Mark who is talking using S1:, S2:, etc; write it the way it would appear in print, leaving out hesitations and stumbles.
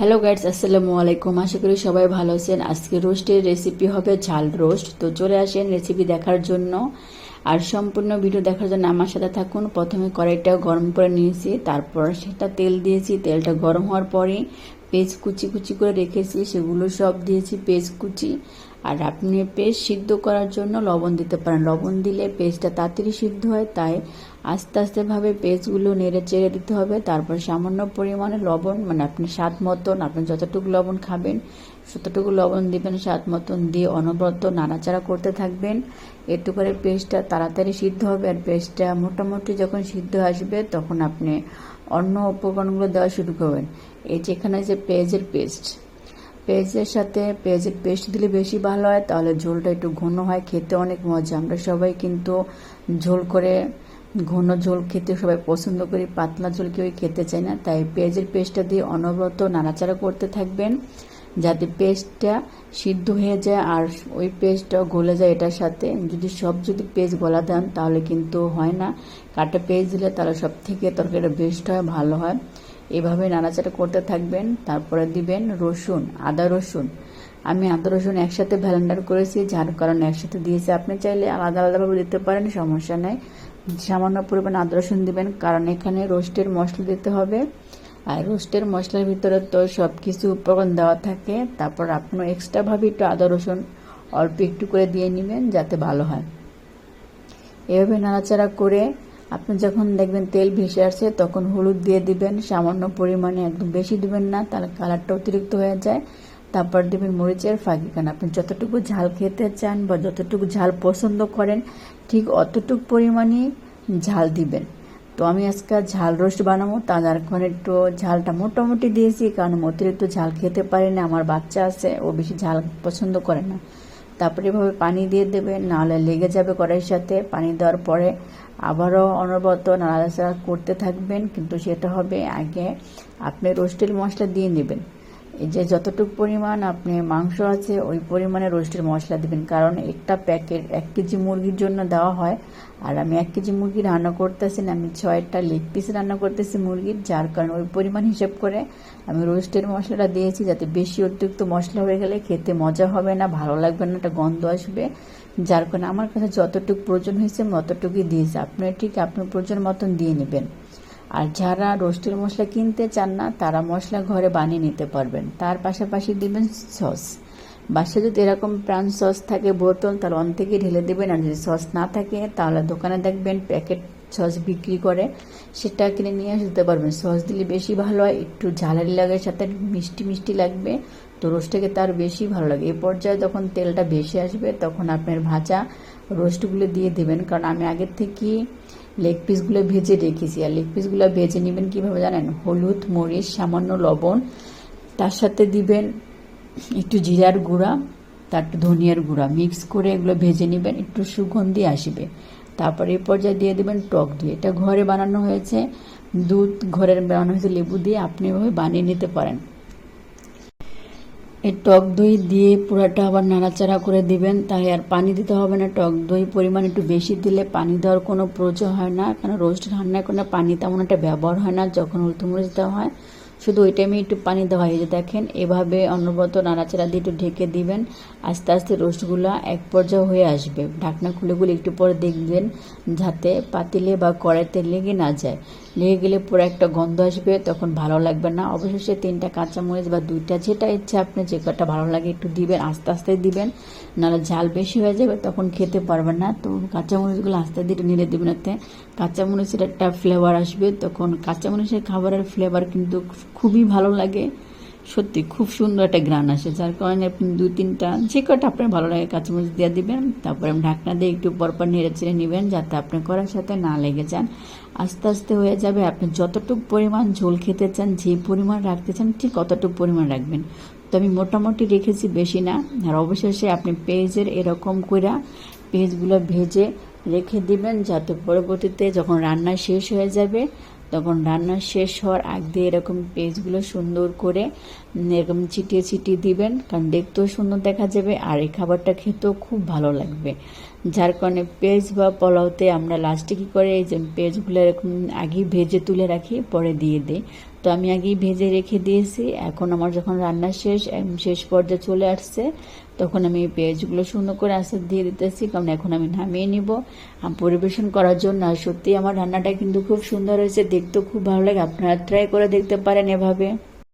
S1: Hello guys, আসসালামু আলাইকুম। আশা করি সবাই ভালো আছেন। আজকে রোস্টের রেসিপি হবে ঝাল রোস্ট। তো চলে আসেন রেসিপি দেখার জন্য। আর সম্পূর্ণ ভিডিও দেখার জন্য আমার সাথে থাকুন। প্রথমে কড়াইটা গরম করে নিয়েছি, তারপর সেটা তেল দিয়েছি। তেলটা গরম হওয়ার পরে পেঁয়াজ কুচি কুচি করে রেখেছি, সেগুলো সব দিয়েছি পেঁয়াজ কুচি। আর আপনি পেঁয়াজ সিদ্ধ করার জন্য লবণ দিতে পারেন। লবণ দিলে পেঁয়াজটা তাড়াতাড়ি সিদ্ধ হয়, তাই আস্তে আস্তে ভাবে পেঁয়াজগুলো নেড়ে চেড়ে দিতে হবে। তারপর সামান্য পরিমাণে লবণ, মানে আপনি স্বাদ মতন, আপনি যতটুকু লবণ খাবেন ততটুকু লবণ দিবেন স্বাদ মতন, দিয়ে অনবরত নাড়াচাড়া করতে থাকবেন। একটু করে পেঁয়াজটা তাড়াতাড়ি সিদ্ধ হবে। আর পেঁয়াজটা মোটামুটি যখন সিদ্ধ আসবে তখন আপনি অন্য উপকরণগুলো দেওয়া শুরু করবেন। এই যেখানে যে পেঁয়াজের সাথে পেঁয়াজের পেস্ট দিলে বেশি ভালো হয়, তাহলে ঝোলটা একটু ঘন হয়, খেতে অনেক মজা। আমরা সবাই কিন্তু ঝোল করে ঘন ঝোল খেতে সবাই পছন্দ করি, পাতলা ঝোল কেউ খেতে চায় না। তাই পেঁয়াজের পেস্টটা দিয়ে অনবরত নাড়াচাড়া করতে থাকবেন যাতে পেস্টটা সিদ্ধ হয়ে যায় আর ওই পেস্টটাও গলে যায় এটার সাথে। যদি পেস্ট গলা দেন তাহলে কিন্তু হয় না, কাটা পেস্ট দিলে তাহলে সব থেকে তরকারিটা বেস্ট হয়, ভালো হয়। এভাবে নাড়াচাড়া করতে থাকবেন। তারপরে দিবেন আদা রসুন। আমি আদা রসুন একসাথে ব্লেন্ডার করেছি, যার কারণে একসাথে দিয়েছি। আপনি চাইলে আলাদা আলাদাভাবে দিতে পারেন, সমস্যা নাই। সামান্য পরিমাণ আদা রসুন দিবেন, কারণ এখানে রোস্টের মশলা দিতে হবে। আর রোস্টের মশলার ভিতরে তো সব কিছু উপকরণ দেওয়া থাকে। তারপর আপনি এক্সট্রাভাবে একটু আদা রসুন অল্প একটু করে দিয়ে নেবেন যাতে ভালো হয়। এভাবে নাড়াচাড়া করে আপনি যখন দেখবেন তেল ভেসে আসছে তখন হলুদ দিয়ে দিবেন সামান্য পরিমাণে, একদম বেশি দিবেন না, তাহলে কালারটা অতিরিক্ত হয়ে যায়। তারপর দিবেন মরিচের ফাঁকি, কারণ আপনি যতটুকু ঝাল খেতে চান বা যতটুকু ঝাল পছন্দ করেন ঠিক অতটুকু পরিমাণই ঝাল দিবেন। তো আমি আজকে ঝাল রোস্ট বানাবো, যার কারণে একটু ঝালটা মোটামুটি দিয়েছি, কারণ অতিরিক্ত ঝাল খেতে পারি না, আমার বাচ্চা আছে, ও বেশি ঝাল পছন্দ করে না। তারপরে এভাবে পানি দিয়ে দেবেন, নাহলে লেগে যাবে কড়াইয়ের সাথে। পানি দেওয়ার পরে আবারও অনবরত নাড়াচাড়া করতে থাকবেন, কিন্তু সেটা হবে আগে আপনি রোস্টের মশলা দিয়ে নেবেন। এই যে যতটুকু পরিমাণ আপনি মাংস আছে ওই পরিমাণে রোস্টের মশলা দিবেন, কারণ একটা প্যাকেট 1 কেজি মুরগির জন্য দেওয়া হয়। আর আমি 1 কেজি মুরগি রান্না করতেছি না, আমি 6টা লেগ পিস রান্না করতেছি মুরগির, যার কারণে ওই পরিমাণ হিসেব করে আমি রোস্টের মশলাটা দিয়েছি, যাতে বেশি অতিরিক্ত মশলা হয়ে গেলে খেতে মজা হবে না, ভালো লাগবে না, একটা গন্ধ আসবে। যার কারণে আমার কাছে যতটুকু প্রয়োজন হয়েছে ততটুকুই দিয়েছি। আপনি ঠিক আপনার প্রয়োজন মতন দিয়ে নেবেন। আর যারা রোস্টের মশলা কিনতে চান না তারা মশলা ঘরে বানিয়ে নিতে পারবেন। তার পাশাপাশি দিবেন সস। বাসায় যদি এরকম প্রাণ সস থাকে বোতল, তাহলে অন থেকে ঢেলে দেবেন। আর যদি সস না থাকে তাহলে দোকানে দেখবেন প্যাকেট সস বিক্রি করে, সেটা কিনে নিয়ে আসতে পারবেন। সস দিলে বেশি ভালো হয়, একটু ঝালারি লাগে, সাথে মিষ্টি মিষ্টি লাগবে, তো রোস্টটাকে তার বেশি ভালো লাগে। এই পর্যায়ে যখন তেলটা ভেসে আসবে তখন আপনার ভাজা রোস্টগুলো দিয়ে দেবেন, কারণ আমি আগের থেকেই লেগ পিসগুলো ভেজে রেখেছি। আর লেগ পিসগুলো ভেজে নেবেন কীভাবে জানেন? হলুদ, মরিচ, সামান্য লবণ, তার সাথে দিবেন একটু জিরার গুঁড়া, তার ধনিয়ার গুঁড়া, মিক্স করে এগুলো ভেজে নেবেন, একটু সুগন্ধি আসবে। তারপরে এই পর্যায়ে দিয়ে দেবেন টক দই। এটা ঘরে বানানো হয়েছে, দুধ ঘরের বানানো হয়েছে লেবু দিয়ে, আপনি এভাবে বানিয়ে নিতে পারেন। এই টক দই দিয়ে পুরাটা আবার নাড়াচাড়া করে দিবেন, তাই আর পানি দিতে হবে না। টক দই পরিমাণ একটু বেশি দিলে পানি দেওয়ার কোনো প্রয়োজন হয় না, কারণ রোস্ট রান্নায় কোনো পানি তেমন একটা ব্যবহার হয় না। যখন হলুদ দেওয়া হয় শুধু ওই টাইমে একটু পানি দেওয়া হয়। যে দেখেন এভাবে অনবরত নাড়াচাড়া দিয়ে একটু ঢেকে দিবেন, আস্তে আস্তে রোস্টগুলো এক পর্যায়ে হয়ে আসবে। ঢাকনা খুলে একটু পরে দেখবেন যাতে পাতিলে বা কড়াইতে লেগে না যায়। লেগে গেলে পুরো একটা গন্ধ আসবে, তখন ভালো লাগবে না। অবশেষে 3টা কাঁচামরিচ বা 2টা, যেটা ইচ্ছা আপনি যে কটা ভালো লাগে একটু দিবেন, আস্তে আস্তে দিবেন, নাহলে ঝাল বেশি হয়ে যাবে, তখন খেতে পারবেন না। তো কাঁচামরিচগুলো আস্তে দিয়ে একটু নেড়ে দেবেন, এতে কাঁচামরিচের একটা ফ্লেভার আসবে, তখন কাঁচামরিচের খাবারের ফ্লেভার কিন্তু খুবই ভালো লাগে, সত্যি খুব সুন্দর একটা গ্রান আসে। যার কারণে আপনি 2-3টা যে কটা আপনার ভালো লাগে কাঁচামরিচ দিয়ে দিবেন। তারপরে ঢাকনা দিয়ে একটু পরপর নেড়ে চেড়ে নেবেন যাতে আপনি কড়ার সাথে না লেগে যান। আস্তে আস্তে হয়ে যাবে। আপনি যতটুকু পরিমাণ ঝোল খেতে চান, যে পরিমাণ রাখতে চান ঠিক অতটুকু পরিমাণ রাখবেন। তো আমি মোটামুটি রেখেছি, বেশি না। আর অবশেষে আপনি পেঁয়াজের এরকম করে পেঁয়াজগুলো ভেজে রেখে দিবেন, যাতে পরবর্তীতে যখন রান্না শেষ হয়ে যাবে তখন রান্না শেষ হওয়ার আগ দিয়ে এরকম পেঁয়াজগুলো সুন্দর করে এরকম ছিটিয়ে ছিটিয়ে দিবেন, কারণ দেখতেও সুন্দর দেখা যাবে আর এই খাবারটা খেতেও খুব ভালো লাগবে। যার কারণে পেঁয়াজ বা পোলাওতে আমরা লাস্টে কী করে এই যে পেঁয়াজগুলো এরকম আগেই ভেজে তুলে রাখি, পরে দিয়ে দিই। তো আমি আগেই ভেজে রেখে দিয়েছি। এখন আমার যখন রান্না শেষ পর্যায়ে চলে আসছে, তখন আমি পেঁয়াজগুলো সুন্দর করে আস্তে দিয়ে দিতেছি, কারণ এখন আমি নামিয়ে নিব পরিবেশন করার জন্য। আর সত্যি আমার রান্নাটা কিন্তু খুব সুন্দর হয়েছে, দেখতেও খুব ভালো লাগে। আপনারা ট্রাই করে দেখতে পারেন এভাবে।